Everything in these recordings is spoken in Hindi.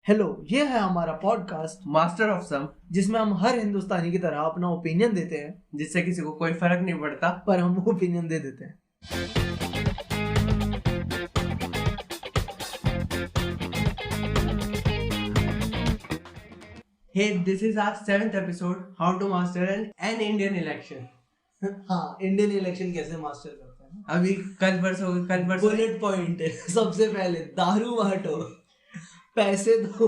हेलो, ये है हमारा पॉडकास्ट मास्टर ऑफ सम, जिसमें हम हर हिंदुस्तानी की तरह अपना ओपिनियन देते हैं, जिससे किसी को कोई फर्क नहीं पड़ता, पर हम ओपिनियन दे देते हैं। Hey, this is our 7th episode, How to Master an Indian Election. हाँ, इंडियन इलेक्शन कैसे मास्टर करते हैं। अभी कल परसों बुलेट पॉइंट है, सबसे पहले दारू बांटो, पैसे दो,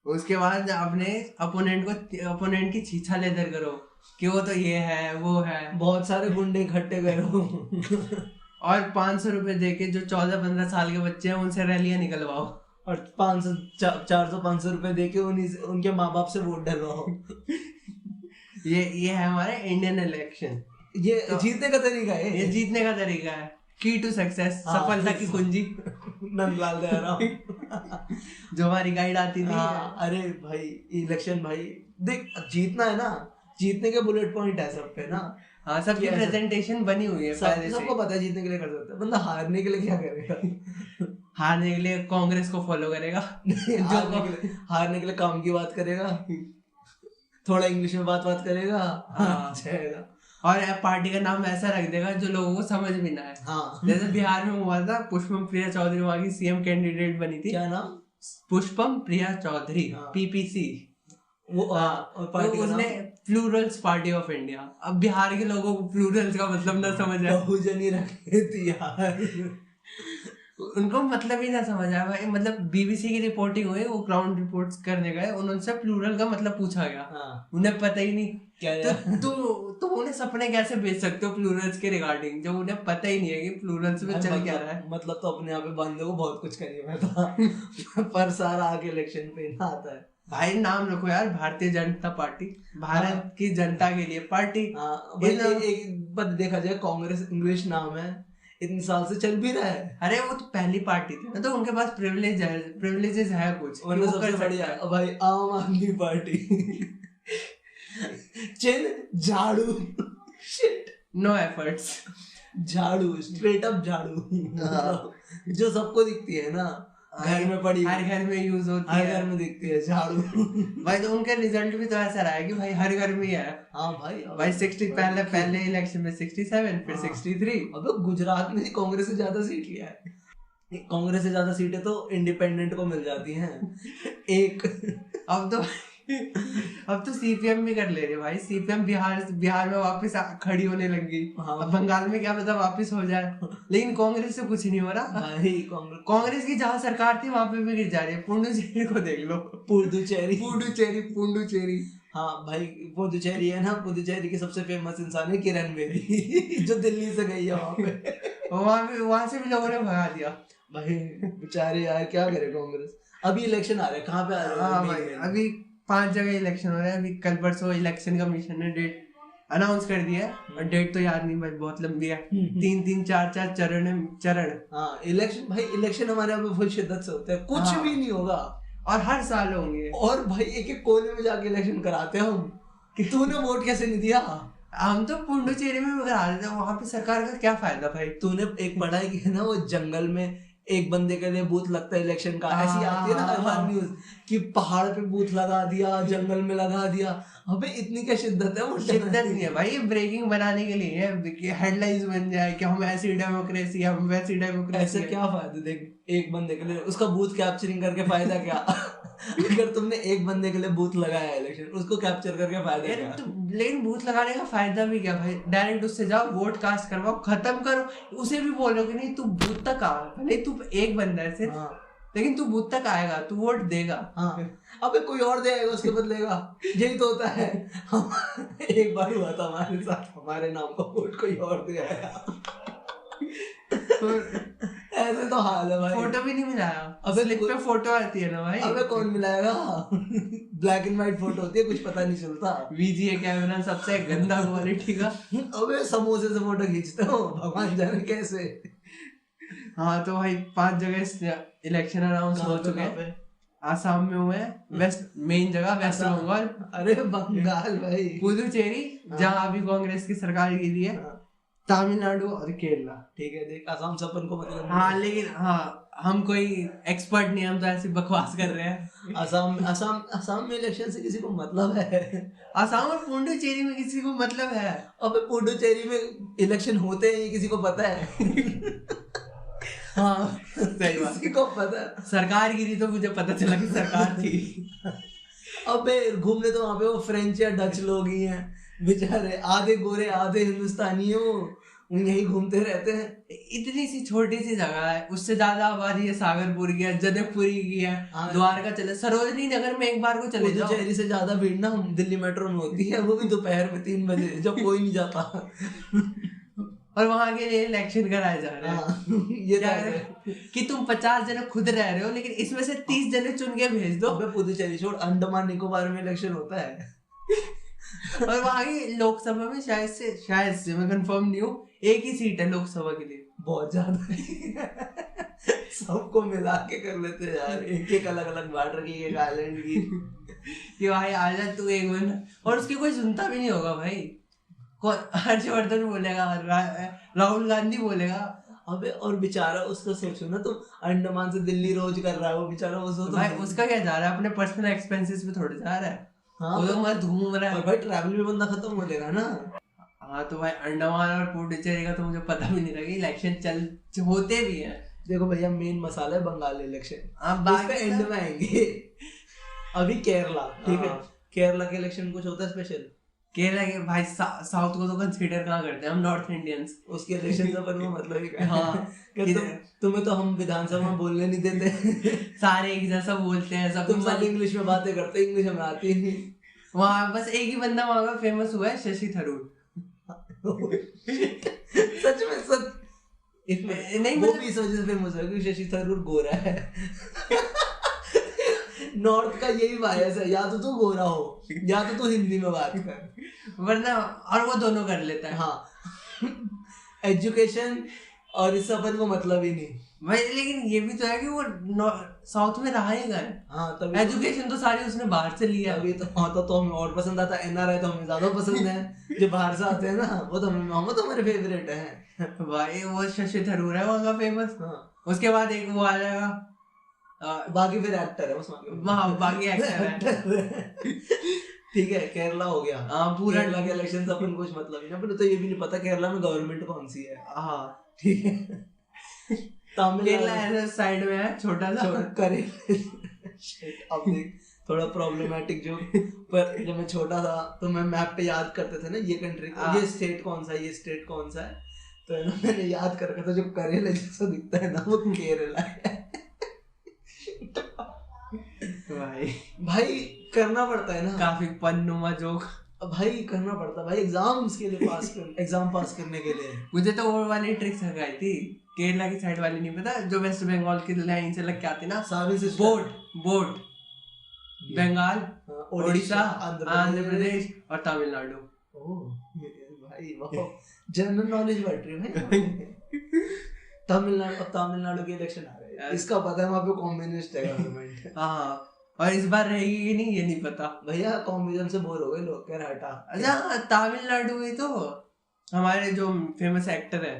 उसके बाद अपने अपोनेंट की छीछा लेदर करो कि वो तो ये है वो है, बहुत सारे गुंडे इकट्ठे करो और 500 रुपए देके जो 14-15 साल के बच्चे हैं उनसे रैलियां निकलवाओ और 400-500 रुपए देके उनके माँ बाप से वोट डलवाओ। ये है हमारे इंडियन इलेक्शन। ये तो जीतने का तरीका है, ये जीतने का तरीका है, की टू सक्सेस, सफलता की कुंजी नंदलाल दयाराम जो हमारी गाइड आती थी। अरे भाई इलेक्शन भाई देख, जीतना है ना, जीतने के बुलेट पॉइंट है सब पे ना। हाँ, सबकी प्रेजेंटेशन बनी हुई है पहले से। सबको पता है जीतने के लिए कर सकते हैं। बंदा हारने के लिए क्या करेगा? हारने के लिए कांग्रेस को फॉलो करेगा हारने के लिए काम की बात करेगा, थोड़ा इंग्लिश में बात करेगा, जाएगा और पार्टी का नाम ऐसा रख देगा जो लोगों को समझ भी ना आए। हाँ। जैसे बिहार में हुआ था, पुष्पम प्रिया चौधरी वहां की सीएम कैंडिडेट बनी थी। क्या नाम? पुष्पम प्रिया चौधरी, पीपीसी। वो तो उसने प्लूरल्स पार्टी ऑफ इंडिया। अब बिहार के लोगों को प्लूरल्स का मतलब ना समझ आया, बहुजनी रखी थी यार, उनको मतलब ही ना समझ आया भाई। मतलब बीबीसी की रिपोर्टिंग हुई, वो ग्राउंड रिपोर्ट्स करने गए, उनसे प्लूरल का मतलब पूछा गया। उन्हें पता ही नहीं क्या तो उन्हें सपने कैसे बेच सकते हो प्लूरल्स के रिगार्डिंग, जब उन्हें पता ही नहीं है कि प्लूरल्स में चल क्या रहा है। मतलब तो अपने आप बंदे को बहुत कुछ करिए मैं था पर सारा आगे इलेक्शन पे ना आता है। भाई नाम रखो यार, भारतीय जनता पार्टी, भारत की जनता के लिए पार्टी। एक बात देखा जाए, कांग्रेस इंग्लिश नाम है, इतने साल से चल भी रहा है। अरे वो तो पहली पार्टी थी ना, तो उनके पास प्रिविलेजेस है कुछ, वो सबसे बढ़िया भाई आम आदमी पार्टी चिन्ह झाड़ू, शिट, नो एफर्ट्स, झाड़ू, स्ट्रेट अप झाड़ू जो सबको दिखती है ना, घर में पड़ी, हर घर में यूज होती है, हर घर में दिखती है झाड़ू भाई। तो उनके रिजल्ट भी तो ऐसा रहा है कि भाई हर घर में ही है। हाँ भाई 60 पहले इलेक्शन में 67, फिर 63। अब गुजरात में कांग्रेस से ज्यादा सीट लिया है। कांग्रेस से ज्यादा सीटें तो इंडिपेंडेंट को मिल जाती हैं एक। अब तो सीपीएम भी कर ले रहे भाई। सीपीएम बिहार में वापस खड़ी होने लगी। अब बंगाल में क्या पता वापस हो जाए, लेकिन कांग्रेस से कुछ नहीं हो रहा भाई। कांग्रेस की जहाँ सरकार थी वहां पे भी गिर जा रही है। पुडुचेरी को देख लो, पुडुचेरी। हाँ भाई, पुडुचेरी है ना, पुडुचेरी की सबसे फेमस इंसान है किरण बेदी जो दिल्ली से गई है वहां से भी लोगों ने भगा दिया भाई। बेचारे यार, क्या करे कांग्रेस। अभी इलेक्शन आ रहे हैं, कहाँ पे आ रहे हैं? हाँ भाई, अभी 5 जगह इलेक्शन हो रहे हैं। अभी कल परसों इलेक्शन कमीशन ने डेट अनाउंस कर दिया है, और डेट तो याद नहीं भाई, बहुत लंबी है। 3-3, 4-4 चरण। हाँ, इलेक्शन भाई, इलेक्शन हमारे यहाँ पे फुल शिद्दत से होते हैं, कुछ भी नहीं होगा और हर साल होंगे। और भाई एक कोने में जाके इलेक्शन कराते हैं हम कि तूने वोट कैसे नहीं दिया। हम तो पुडुचेरी में करा देते हैं, वहां पे सरकार का क्या फायदा भाई। तूने एक पढ़ा है कि ना, वो जंगल में एक बंदे के लिए बूथ लगता है इलेक्शन का, ऐसी आती है ना हर बार न्यूज कि पहाड़ पे बूथ लगा दिया, जंगल में लगा दिया। अबे इतनी क्या शिद्दत है? वो शिद्दत नहीं है भाई, ब्रेकिंग बनाने के लिए है, हेडलाइंस बन जाए कि हम ऐसी डेमोक्रेसी, हम वैसी डेमोक्रेसी। ऐसे क्या फायदा? देख, एक बंदे के लिए उसका बूथ कैप्चरिंग करके फायदा क्या? अगर तुमने एक बंदे के लिए बूथ लगाया इलेक्शन, उसको कैप्चर करके फायदा क्या? लेकिन बूथ लगाने का फायदा भी क्या भाई? डायरेक्ट उससे जाओ, वोट कास्ट करवाओ, खत्म करो। उसे भी बोलो कि नहीं तू बूथ तक आ, नहीं तू एक बंदा है सिर्फ, लेकिन तू बूथ तक आएगा, तू वोट देगा। अबे कोई और देगा, उसके बदलेगा। यही तो होता है। एक बार हुआ था हमारे साथ, हमारे नाम का वोट कोई और दे आया। ऐसे तो हाल है भाई। फोटो भी नहीं मिलाया। अबे स्लिप पे फोटो आती है ना भाई। अबे कौन मिलाएगा? ब्लैक एंड व्हाइट फोटो होती है, कुछ पता नहीं चलता। वीजीए कैमरा सबसे गंदा क्वालिटी का। अबे समोसे से फोटो खींचते हो, भगवान जाने कैसे। हाँ तो भाई 5 जगह इलेक्शन अनाउंस हो चुके हैं। आसाम में हुए, वेस्ट मेन जगह वेस्ट बंगाल। अरे बंगाल भाई, पुडुचेरी जहाँ अभी कांग्रेस की सरकार गिरी है, तमिलनाडु और केरला। ठीक है, देख आसाम से अपन को मतलब। हाँ लेकिन हाँ हम कोई एक्सपर्ट नहीं, हम तो ऐसी बकवास कर रहे हैं। असम में इलेक्शन से किसी को मतलब है? असम और पुडुचेरी में किसी को मतलब है? अबे पुडुचेरी में इलेक्शन होते हैं, किसी को पता है? हाँ सही बात, किसी को पता है? सरकार गिरी तो मुझे पता चला कि सरकार थी। अबे घूमने तो वहां पे वो फ्रेंच या डच लोग ही हैं बेचारे, आधे गोरे आधे हिंदुस्तानी है, वो यही घूमते रहते हैं। इतनी सी छोटी सी जगह है, उससे ज्यादा आबादी है सागरपुर की है, जनकपुरी की है, द्वारका चले, सरोजनी नगर में एक बार को चले जाओ। पुडुचेरी से ज्यादा भीड़ ना दिल्ली मेट्रो में होती है, वो भी दोपहर में 3 बजे जब कोई नहीं जाता। और वहां के लिए इलेक्शन कराए जा रहे हैं। ये क्या कि तुम 50 जने खुद रह रहे हो, लेकिन इसमें से 30 जने चुन के भेज दो। अबे पुडुचेरी छोड़, अंडमान निकोबार में इलेक्शन होता है। और वहां की लोकसभा में शायद से मैं कंफर्म नहीं हूँ, एक ही सीट है लोकसभा के लिए। बहुत ज्यादा सबको मिला के कर लेते हैं यार, एक एक अलग अलग बार्डर की, एक आइलैंड की। कि भाई आजा तू एक बन, और उसकी कोई सुनता भी नहीं होगा भाई। हर्षवर्धन बोलेगा, राहुल गांधी बोलेगा। अबे और बेचारा उसका सोचो ना, तुम अंडमान से दिल्ली रोज कर रहा है वो बेचारा, उसको तो भाई उसका क्या जा रहा है, अपने पर्सनल एक्सपेंसेस पे थोड़े जा रहा है। हाँ, वो तो मत घूम रहा है। और भाई ट्रैवल में बंदा खत्म हो जाएगा ना। हाँ तो भाई अंडमान और पुडुचेरी का तो मुझे पता भी नहीं था कि इलेक्शन होते भी हैं। देखो भैया मेन मसाला है बंगाल इलेक्शन, बाकी एंड में आएंगे। अभी केरला, ठीक है, केरला के इलेक्शन कुछ होता है स्पेशल? केरला के भाई साउथ को तो कंसीडर कहाँ करते हैं हम नॉर्थ इंडियंस, उसके इलेक्शन से पर मतलब ही क्या? हाँ तुम्हें तो हम विधानसभा में बोलने नहीं देते। सारे एक जैसा बोलते हैं सब, तुम सब इंग्लिश में बातें करते, इंग्लिश हमें आती नहीं। वहाँ बस एक ही बंदा वहाँ का फेमस हुआ है, शशि थरूर। सच में सच नहीं, वो भी इस वजह से फेमस है क्योंकि शशि थरूर गोरा है। नॉर्थ का यही बायस है, या तो तू गोरा हो या तो तू हिंदी में बात कर, वरना और वो दोनों कर लेता है। हाँ एजुकेशन और इस अपन को मतलब ही नहीं भाई, लेकिन ये भी तो है कि वो साउथ में रहा ही गए। हाँ तभी एजुकेशन तो सारी उसने बाहर से लिया। अभी तो हाँ तो हमें और पसंद आता है, एनआरआई तो हमें ज्यादा पसंद है। जो बाहर से आते हैं ना वो तो हमारे फेवरेट है। भाई वो शशि थरूर है वहाँ का फेमस। हाँ। उसके बाद एक वो आ जाएगा, बाकी फिर एक्टर है वहाँ बाकी एक्टर है। ठीक है केरला हो गया। हाँ पूरा केरला के इलेक्शन से अपन कुछ मतलब ही ना, अपन तो ये भी नहीं पता केरला में गवर्नमेंट कौन सी है। हाँ ठीक है। केरला साइड में है छोटा सा करे। अब देख थोड़ा प्रॉब्लमेटिक जो, पर जब मैं छोटा था तो मैं मैप पे याद करते थे ना ये कंट्री, ये स्टेट कौन सा है, ये स्टेट कौन सा है, तो है ना मैंने याद कर रखा था जो करेला जैसा दिखता है ना वो केरला है। भाई करना पड़ता है ना, काफी पन्नुमा जोक भाई करना पड़ता है भाई एग्जाम्स के लिए, एग्जाम पास करने के लिए। मुझे तो वो वाली ट्रिक्स सिखाई थी, केरला की साइड वाली नहीं पता, जो वेस्ट बंगाल की लाइन से लग के आती ना, बोट बंगाल, उड़ीसा, आंध्र प्रदेश और तमिलनाडु। भाई जनरल नॉलेज बढ़ रही है भाई। तमिलनाडु के इलेक्शन आ रहे हैं, इसका पता है वहाँ पे कम्युनिस्ट है गवर्नमेंट। हाँ और इस बार रहेगी कि नहीं ये नहीं पता भैया, कम्युनिज्म से बोर हो गए लोग, कह हटा। अच्छा तमिलनाडु में तो हमारे जो फेमस एक्टर है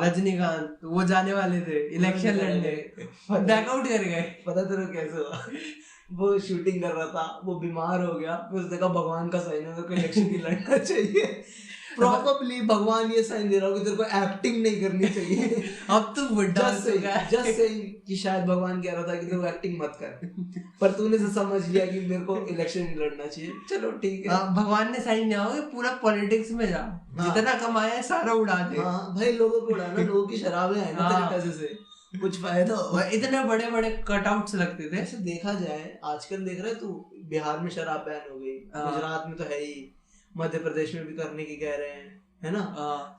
रजनीकांत, वो जाने वाले थे इलेक्शन लड़ने, बैकआउट कर गए। पता तेरे कैसे हुआ? वो शूटिंग कर रहा था, वो बीमार हो गया, फिर उसने कहा भगवान का साइन है, तेरे को इलेक्शन की लड़ना चाहिए। प्रॉबली भगवान ये साइन दे रहा हो कि तेरे को एक्टिंग नहीं करनी चाहिए। अब तो बुढ़ा जस्ट से कि शायद भगवान कह रहा था कि तू एक्टिंग मत कर, पर तूने से समझ लिया कि मेरे को इलेक्शन नहीं लड़ना चाहिए, चलो ठीक है। भगवान ने साइन दिया होगा पूरा पॉलिटिक्स में जा, जितना कमाया है सारा उड़ा दे। हाँ भाई लोगों को उड़ाना, लोगों की शराबें हैं ना तेरे पैसे से, कुछ फायदा हो। इतने बड़े बड़े कटआउट्स लगते थे। ऐसे देखा जाए आजकल देख रहे तू, बिहार में शराब बैन हो गई, गुजरात में तो है ही, मध्य प्रदेश में भी करने की कह रहे हैं, है ना।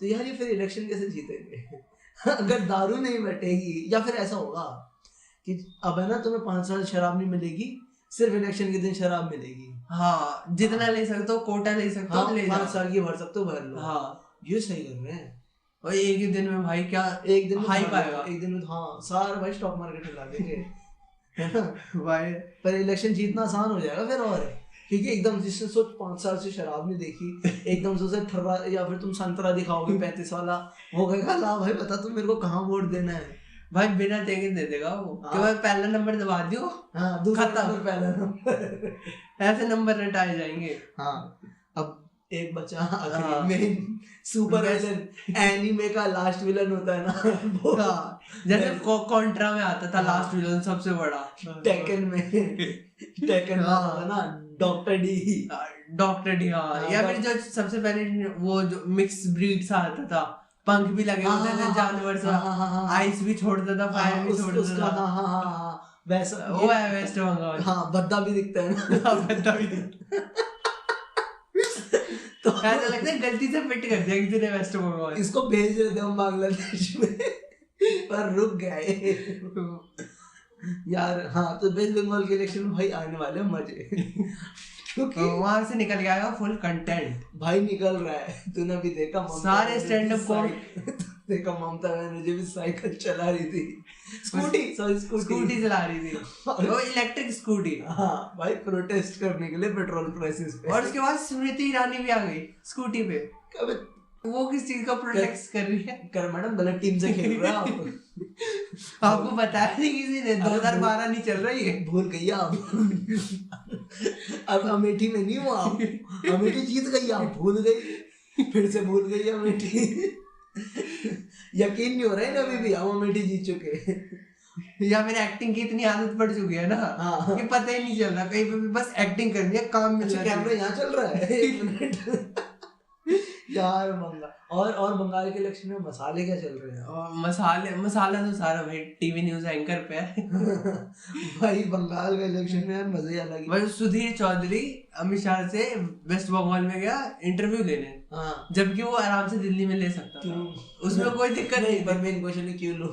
तो यार ये फिर इलेक्शन कैसे जीतेंगे? अगर दारू नहीं बटेगी, या फिर ऐसा होगा कि अब है ना तुम्हें 5 साल शराब नहीं मिलेगी, सिर्फ इलेक्शन के दिन शराब मिलेगी। हाँ जितना ले सकते हो, कोटा ले सकते हो, 5 साल की भर सकते हो, भर लो। हाँ ये सही कर रहे हैं। और एक ही दिन में भाई क्या, एक दिन में हाई पाएगा, एक दिन में हाँ सारा भाई स्टॉक मार्केट हिला देंगे, है ना भाई। पर इलेक्शन जीतना आसान हो जाएगा फिर, और क्योंकि एकदम जिसने सोच 5 साल से शराब नहीं देखी, एकदम से उसे ठर्रा, या फिर तुम संतरा दिखाओगे 35 वाला, वो कहेगा ला भाई बता तुम मेरे को कहाँ वोट देना है। भाई बिना देखे दे देगा वो कि भाई पहला नंबर दबा दियो, दूसरा नंबर पहला नंबर, ऐसे नंबर रटाए जाएंगे। अब एक बचा आखिरी में सुपर विलन, एनीमे का लास्ट विलन होता है ना वो, जैसे कॉन्ट्रा में आता था लास्ट विलन सबसे बड़ा, टेकन में ना डॉक्टर डी। या फिर जो सबसे पहले वो जो मिक्स ब्रीड सा आता था, पंख भी लगे होते थे जानवर सा, आइस भी छोड़ता था, फायर भी छोड़ता था, वैसा वो है वेस्ट बंगाल। बद्दा भी दिखता है ना, बद्दा भी दिखता है। तो ऐसा लगता है गलती से फिट कर दिया किसी ने वेस्ट बंगाल, इसको भेज रहे थे हम बांग्लादेश में पर रुक गए यार। तो वेस्ट बंगाल के इलेक्शन में भाई आने वाले मजे, क्योंकि वहां से निकल के आएगा फुल कंटेंट भाई, निकल रहा है। तूने भी देखा सारे स्टैंड अप कॉमेडी, देखा ममता बनर्जी भी साइकिल चला रही थी, स्कूटी चला रही थी, वो इलेक्ट्रिक स्कूटी। भाई प्रोटेस्ट करने के लिए पेट्रोल प्राइसेस पे। और उसके बाद स्मृति ईरानी भी आ गई स्कूटी पे। वो किस चीज का प्रोटेक्ट कर रही है? कर मैडम, गलत टीम से खेल रहे हो आपको बताया नहीं किसी ने, 2012 नहीं चल रही है, भूल गई आप अब अमेठी में नहीं हो आप, अमेठी जीत गई आप, भूल गई, फिर से भूल गई अमेठी यकीन नहीं हो रहा है ना अभी भी हम अमेठी जीत चुके या फिर एक्टिंग की इतनी आदत पड़ चुकी है ना कि पता ही नहीं चल रहा, कहीं पे भी बस एक्टिंग कर दिया, काम में कैमरा यहाँ चल रहा है 1 मिनट यार और बंगाल के इलेक्शन में मसाले क्या चल रहे हैं? और मसाला तो सारा भाई टीवी न्यूज एंकर पे है भाई बंगाल का इलेक्शन में यार मजे अलग ही। भाई सुधीर चौधरी अमित शाह से वेस्ट बंगाल में गया इंटरव्यू लेने, जबकि वो आराम से दिल्ली में ले सकता था, उसमें कोई दिक्कत नहीं। पर मेन क्वेश्चन है क्यों लो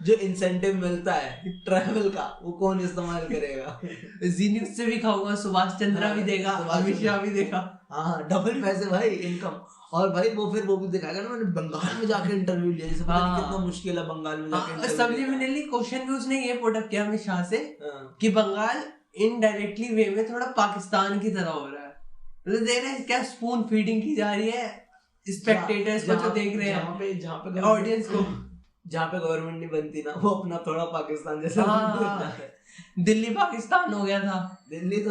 जो इंसेंटिव मिलता है ट्रैवल का वो कौन इस्तेमाल करेगा? जी न्यूज से भी खाऊंगा, सुभाष चंद्रा भी देगा, अमित शाह भी देगा, डबल पैसे भाई इनकम। और भाई वो फिर वो भी दिखाएगा ना, मैंने बंगाल में जाके इंटरव्यू लिया, जैसे पता नहीं कितना मुश्किल है बंगाल में जाके। सब्लिमिनली क्वेश्चन भी उसने ये पुट अप किया अमित शाह से कि बंगाल इनडायरेक्टली वे में थोड़ा पाकिस्तान की तरह हो रहा है, मतलब देख रहे हैं क्या स्पून फीडिंग की जा रही है स्पेक्टेटर्स को जो देख रहे हैं, जहाँ पे ऑडियंस को, जहाँ पे गवर्नमेंट नहीं बनती ना वो अपना थोड़ा पाकिस्तान जैसा दिल्ली पाकिस्तान हो गया था। दिल्ली तो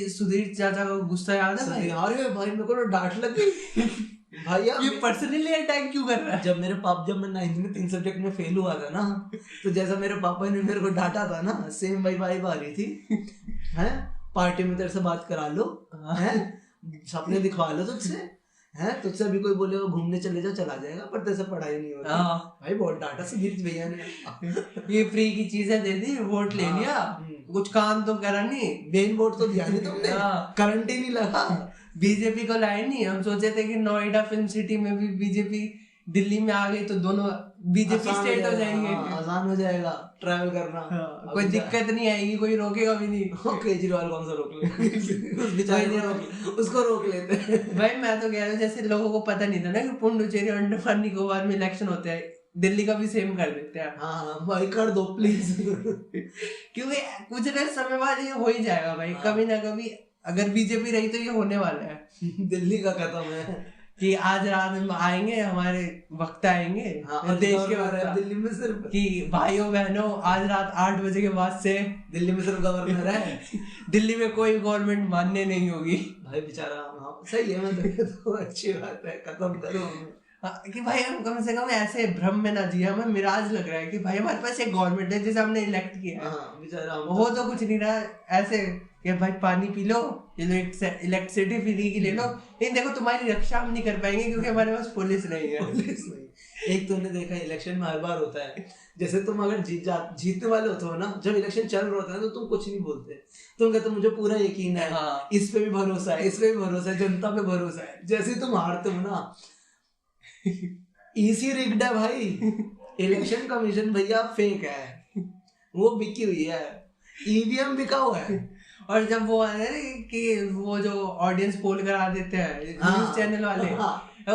सुधीर चाचा को गुस्सा याद है भाई? अरे भाई मेरे को तो डांट लग गई भाई, ये पर्सनली अटैक क्यों कर रहा है? जब मैं 9th में 3 सब्जेक्ट में फेल हुआ था ना, तो जैसा मेरे पापा ने मेरे को डांटा था ना, सेम भाई वाइब आ रही थी हैं, पार्टी में तेरे से बात करा लो, हैं सपने दिखवा लो तुझसे, हैं तुझसे अभी कोई बोलेगा घूमने चले जाओ, चला जाएगा, पर तेरे से पढ़ाई नहीं होती। भाई बहुत डांटा सुधीर भैया ने ये फ्री की चीजें दे दी, वोट ले लिया, कुछ काम तो करा नहीं, मेन वोट तो दिया नहीं तुमने, करंट ही नहीं लगा, बीजेपी को लाए नहीं। हम सोचे थे कि नोएडा फिल्म सिटी में भी बीजेपी दिल्ली में आ गई तो दोनों बीजेपी स्टेट हो जाएंगे, आसान हो जाएगा ट्रैवल करना, कोई दिक्कत नहीं आएगी, कोई रोकेगा भी नहीं। केजरीवाल कौन सा रोक लेगा उसको रोक लेते हैं। भाई मैं तो कह रहा हूँ जैसे लोगों को पता नहीं था ना कि पुडुचेरी और अंडमान निकोबार में इलेक्शन होते हैं, दिल्ली का भी सेम कर देते हैं। हाँ भाई कर दो प्लीज क्योंकि कुछ देर समय बाद ये हो ही जाएगा भाई, कभी ना कभी अगर बीजेपी रही तो ये होने वाला है। दिल्ली का खत्म है कि आज रात में आएंगे हमारे वक्ता आएंगे देश के वक्ता, दिल्ली में सिर्फ कि भाइयों बहनों आज रात 8 बजे के बाद से दिल्ली में सिर्फ गवर्नर है दिल्ली में कोई गवर्नमेंट मानने नहीं होगी। भाई बेचारा सही है, मैं तो अच्छी बात है, खत्म करो कि भाई हम कम से कम ऐसे भ्रम में ना जिए, हमें मिराज लग रहा है कि भाई हमारे पास एक गवर्नमेंट है जिसे हमने इलेक्ट किया है, बेचारा हो तो कुछ नहीं रहा, ऐसे कि भाई पानी पी लो, इलेक्ट्रिसिटी फ्री की ले लो, लेकिन देखो तुम्हारी रक्षा हम नहीं कर पाएंगे क्योंकि हमारे पास पुलिस नहीं है। पुलिस नहीं। एक तुमने देखा इलेक्शन में हर बार होता है, जैसे तुम अगर जीतने वाले होते हो ना, जब इलेक्शन चल रहा होता है तो तुम कुछ नहीं बोलते, तुम कहते मुझे पूरा यकीन है, इस पे भी भरोसा है, इस पे भी भरोसा है, जनता पे भरोसा है। जैसे ही तुम हारते हो ना, इसी रिग्ड है भाई, इलेक्शन कमीशन भैया फेक है, वो बिकी हुई है, ईवीएम बिका हुआ है। और जब वो आए कि वो जो ऑडियंस पोल करा देते हैं न्यूज चैनल वाले,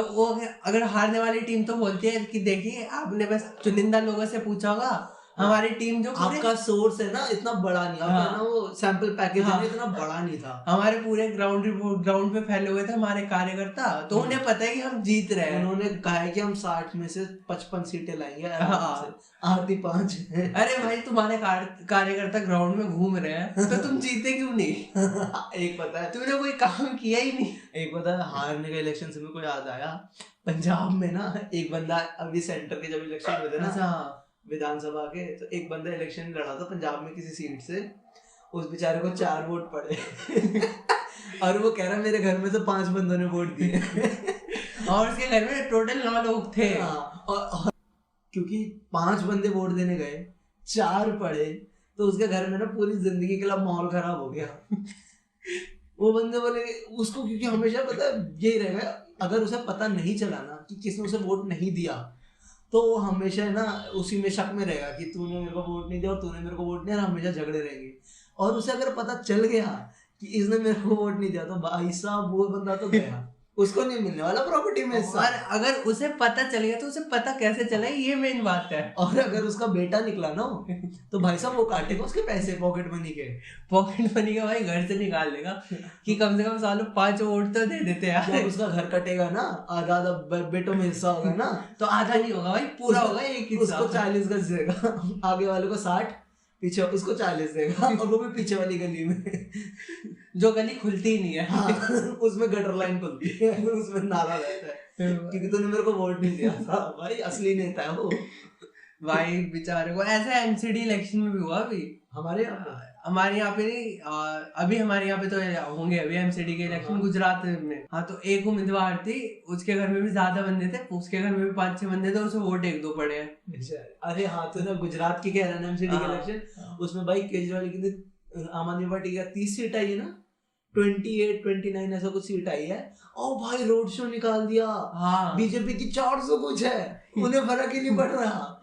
वो अगर हारने वाली टीम तो बोलती है कि देखिए आपने बस चुनिंदा लोगों से पूछा होगा, हमारी टीम जो आपका सोर्स है ना इतना बड़ा नहीं, आपका ना वो सैंपल पैकेज है इतना बड़ा नहीं था। हमारे पूरे ग्राउंड पे फैले हुए थे हमारे कार्यकर्ता, तो उन्हें पता है कि हम जीत रहे हैं। उन्होंने कहा है कि हम 60 में से 55 सीटें लाएंगे, आधी 5। अरे भाई तुम्हारे कार्यकर्ता ग्राउंड में घूम रहे हैं तो तुम जीते क्यों नहीं? एक पता है तुमने कोई काम किया ही नहीं। एक पता है हारने का इलेक्शन से मेरे को याद आया, पंजाब में ना एक बंदा अभी सेंटर के जब इलेक्शन हुए थे ना विधानसभा के, तो एक बंदा इलेक्शन लड़ा था पंजाब में किसी सीट से, उस बेचारे को 4 वोट पड़े और वो कह रहा मेरे घर में तो 5 बंदों ने वोट दिए और उसके घर में टोटल 9 लोग थे। और क्योंकि 5 बंदे वोट देने गए, 4 पड़े, तो उसके घर में ना पूरी जिंदगी के लिए माहौल खराब हो गया वो बंदे बोले उसको, क्योंकि हमेशा पता यही रहेगा, अगर उसे पता नहीं चला ना कि किसने उसे वोट नहीं दिया, तो वो हमेशा ना उसी में शक में रहेगा कि तूने मेरे को वोट नहीं दिया और तूने मेरे को वोट नहीं दिया, हमेशा झगड़े रहेंगे। और उसे अगर पता चल गया कि इसने मेरे को वोट नहीं दिया, तो भाई साहब वो बंदा तो गया, उसको नहीं मिलने वाला प्रॉपर्टी में हिस्सा। और अगर उसे पता चल गया तो उसे पता कैसे चला, ये मेन बात है। और अगर उसका बेटा निकला ना तो भाई साहब वो काटेगा उसके पैसे पॉकेट मनी के भाई घर से निकाल देगा कि कम से कम सालों 5 वोट तो दे देते यार। जब उसका घर कटेगा ना, आधा बेटों में हिस्सा होगा ना, तो आधा नहीं होगा भाई, पूरा होगा एक हिस्सा। उसको 40 गज देगा, आगे वाले को 60, पीछे उसको 40 देगा और वो भी पीछे वाली गली में जो गली खुलती ही नहीं है। हाँ, उसमें गटर लाइन खुलती है, उसमें नाला रहता है क्योंकि तूने मेरे को वोट नहीं दिया था। भाई असली नेता है वो भाई बेचारे को। ऐसा एमसीडी इलेक्शन में भी हुआ अभी हमारे यहाँ पे नहीं, अभी हमारे यहाँ पे तो होंगे अभी एमसीडी के इलेक्शन गुजरात में। हाँ, तो एक उम्मीदवार थी, उसके घर में भी ज्यादा बंदे थे, उसके घर में भी 5-6 बंदे थे, उसे वोट 1-2 पड़े हैं। अरे हाँ, तो ना गुजरात की कह रहे हैं एमसीडी के इलेक्शन, उसमें भाई केजरीवाल की आम आदमी पार्टी का 30 सीट आई है ना, 28-29 ऐसा कुछ सीट आई है, और भाई रोड शो निकाल दिया। हाँ, बीजेपी की 400 कुछ है, उन्हें फर्क ही नहीं पड़ रहा।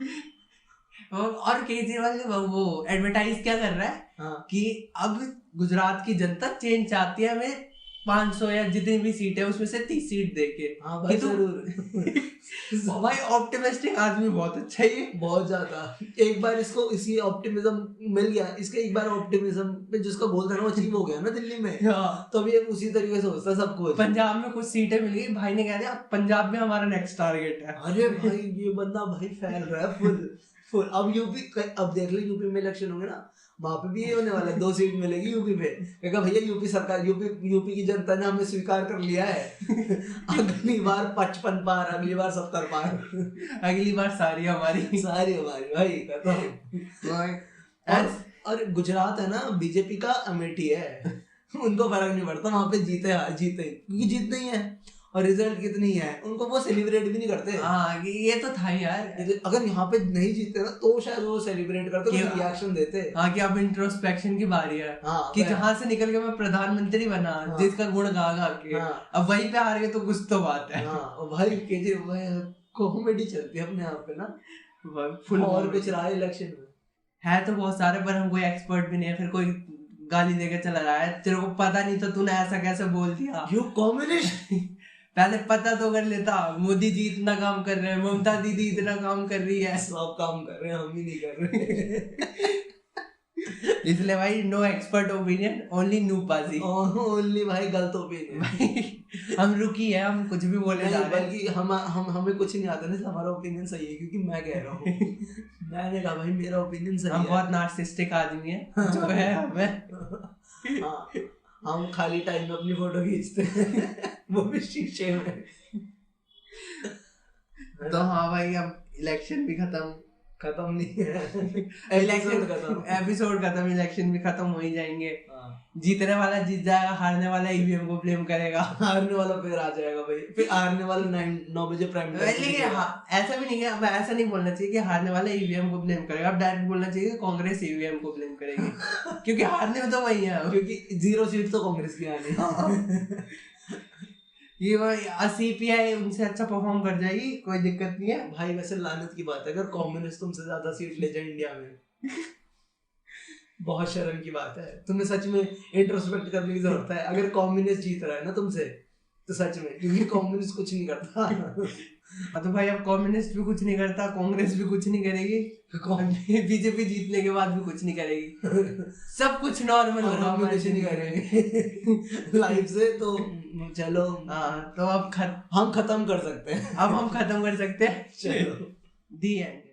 और केजरीवाल वो एडवर्टाइज क्या कर रहा है? हाँ, कि अब गुजरात की जनता चेंज चाहती है, हमें 500 या जितनी भी सीट है उसमें से 30 सीट देके। हाँ भाई जरूर भाई ऑप्टिमिस्टिक आदमी बहुत अच्छा है, बहुत ज्यादा। एक बार इसको इसी ऑप्टिमिज्म मिल गया, इसके एक बार ऑप्टिमिज्म पे जिसका गोल था ना वो अचीव हो गया ना दिल्ली में। हाँ, तो अभी उसी तरीके से होता है सब कुछ। पंजाब में कुछ सीटें मिल गई, भाई ने कह दिया पंजाब में हमारा नेक्स्ट टारगेट है। अरे भाई ये बंदा भाई फैल रहा है फुल। अब यूपी, अब देख लो यूपी में इलेक्शन होंगे ना, वहां पे भी ये होने वाला है, 2 सीट मिलेगी यूपी पे। कहेगा भैया यूपी सरकार, यूपी की जनता ने हमें स्वीकार कर लिया है अगली बार 55 पार, अगली बार 70 पार, अगली बार सारी हमारी भाई कहता। और गुजरात है ना, बीजेपी का अमेठी है उनको फर्क नहीं पड़ता वहां पे जीते क्योंकि जीतते ही है, और रिजल्ट कितनी है उनको वो सेलिब्रेट भी नहीं करते। हाँ, ये तो था यार। अगर यहाँ पे नहीं जीते ना तो शायद वो सेलिब्रेट करते, कुछ रिएक्शन देते। हाँ, कि अब इंट्रोस्पेक्शन की बारी है। हाँ, कि जहाँ से निकल के मैं प्रधानमंत्री बना, हाँ, जिसका गुण गा के, हाँ, अब वहीं पे हार गए तो कुछ तो बात है। हाँ, भाई केजरीवाल कॉमेडी चलती है अपने यहाँ पे ना फुल। और कुछ रहा इलेक्शन में है तो बहुत सारे, पर हम कोई एक्सपर्ट भी नहीं है, फिर कोई गाली देकर चला रहा है, तेरे को पता नहीं तो तूने ऐसा कैसे बोल दिया, यू कम्युनिस्ट। पहले पता तो कर लेता, मोदी जी इतना काम कर रहे हैं, ममता दीदी इतना काम कर रही है, सब काम कर रहे हैं, हम ही नहीं कर रहे इसलिए भाई नो एक्सपर्ट ओपिनियन, ओनली नूबाजी, ओनली भाई गलत ओपिनियन। हम रुकी है, हम कुछ भी बोले जा रहे हैं, बल्कि हम हमें कुछ नहीं आता ना, हमारा ओपिनियन सही है क्योंकि मैं कह रहा हूँ मैंने कहा भाई मेरा ओपिनियन सही है। हम बहुत नार्सिसिस्टिक आदमी है जो है हमें। हाँ, हम खाली टाइम में अपनी फोटो खींचते हैं वो भी शीशे में। तो हाँ भाई, अब इलेक्शन भी खत्म नहीं है एपिसोड खत्म, इलेक्शन भी खत्म हो ही जाएंगे। जीतने वाला जीत जाएगा, हारने वाला ईवीएम को ब्लेम करेगा, हारने वाला फिर आ जाएगा भाई, फिर हारने वाला 9 बजे प्राइम टाइम। लेकिन ऐसा भी नहीं है, अब ऐसा नहीं बोलना चाहिए कि हारने वाला ईवीएम को ब्लेम करेगा, अब डायरेक्ट बोलना चाहिए कि कांग्रेस ईवीएम को ब्लेम करेगी क्योंकि हारने में तो वही है, क्योंकि 0 सीट तो कांग्रेस की आनी ये भाई सीपीआई उनसे अच्छा परफॉर्म कर जाएगी, कोई दिक्कत नहीं है भाई। वैसे लानत की बात है अगर कम्युनिस्ट तुमसे ज्यादा सीट ले जाए इंडिया में बहुत शर्म की बात है। तुम्हें सच में इंट्रोस्पेक्ट करने की जरूरत है। अगर कम्युनिस्ट जीत रहा है ना तुमसे, तो सच में, क्योंकि कम्युनिस्ट कुछ नहीं करता तो भाई अब कम्युनिस्ट भी कुछ नहीं करता, कांग्रेस भी कुछ नहीं करेगी, बीजेपी जीतने के बाद भी कुछ नहीं करेगी, सब कुछ नॉर्मल होगा, हम कुछ नहीं करेंगे लाइफ से। तो चलो हाँ, तो अब हम खत्म कर सकते हैं, अब हम खत्म कर सकते हैं। चलो दी एंड।